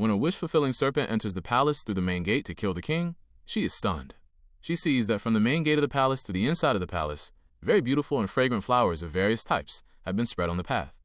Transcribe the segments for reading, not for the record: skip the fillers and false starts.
When a wish-fulfilling serpent enters the palace through the main gate to kill the king, she is stunned. She sees that from the main gate of the palace to the inside of the palace, very beautiful and fragrant flowers of various types have been spread on the path.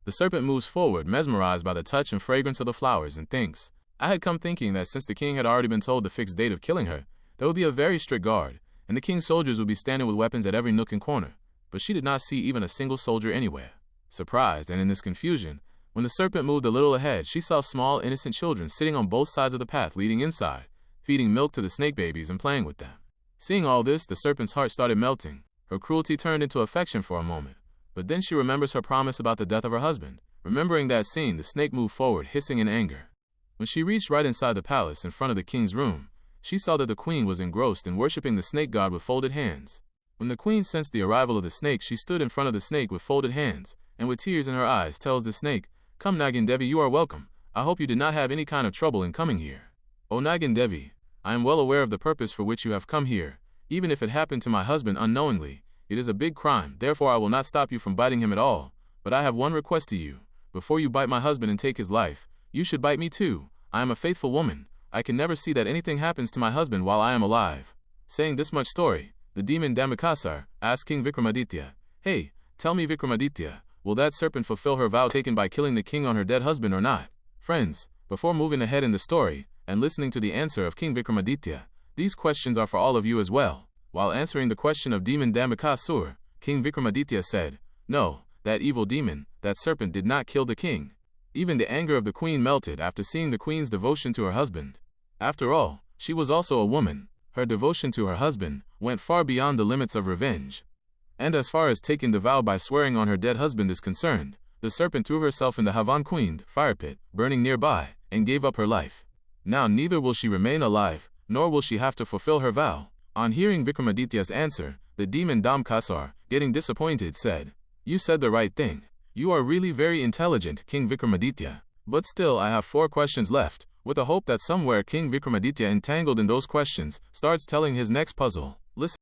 The serpent moves forward, mesmerized by the touch and fragrance of the flowers, and thinks, I had come thinking that since the king had already been told the fixed date of killing her, there would be a very strict guard, and the king's soldiers would be standing with weapons at every nook and corner. But she did not see even a single soldier anywhere. Surprised and in this confusion, when the serpent moved a little ahead, she saw small, innocent children sitting on both sides of the path leading inside, feeding milk to the snake babies and playing with them. Seeing all this, the serpent's heart started melting. Her cruelty turned into affection for a moment. But then she remembers her promise about the death of her husband. Remembering that scene, the snake moved forward, hissing in anger. When she reached right inside the palace, in front of the king's room, she saw that the queen was engrossed in worshipping the snake god with folded hands. When the queen sensed the arrival of the snake, she stood in front of the snake with folded hands, and with tears in her eyes tells the snake, Come Nagin Devi, you are welcome. I hope you did not have any kind of trouble in coming here. O Nagin Devi, I am well aware of the purpose for which you have come here. Even if it happened to my husband unknowingly, it is a big crime, therefore I will not stop you from biting him at all. But I have one request to you. Before you bite my husband and take his life, you should bite me too. I am a faithful woman. I can never see that anything happens to my husband while I am alive. Saying this much story, the demon Dambhikasura asked King Vikramaditya, Hey, tell me Vikramaditya, will that serpent fulfill her vow taken by killing the king on her dead husband or not? Friends, before moving ahead in the story, and listening to the answer of King Vikramaditya, these questions are for all of you as well. While answering the question of demon Dambhikasura, King Vikramaditya said, No, that evil demon, that serpent did not kill the king. Even the anger of the queen melted after seeing the queen's devotion to her husband. After all, she was also a woman. Her devotion to her husband went far beyond the limits of revenge. And as far as taking the vow by swearing on her dead husband is concerned, the serpent threw herself in the Havan Queen fire pit, burning nearby, and gave up her life. Now neither will she remain alive, nor will she have to fulfill her vow. On hearing Vikramaditya's answer, the demon Dambhikasura, getting disappointed, said, You said the right thing. You are really very intelligent, King Vikramaditya. But still I have 4 questions left, with the hope that somewhere King Vikramaditya, entangled in those questions, starts telling his next puzzle. Listen.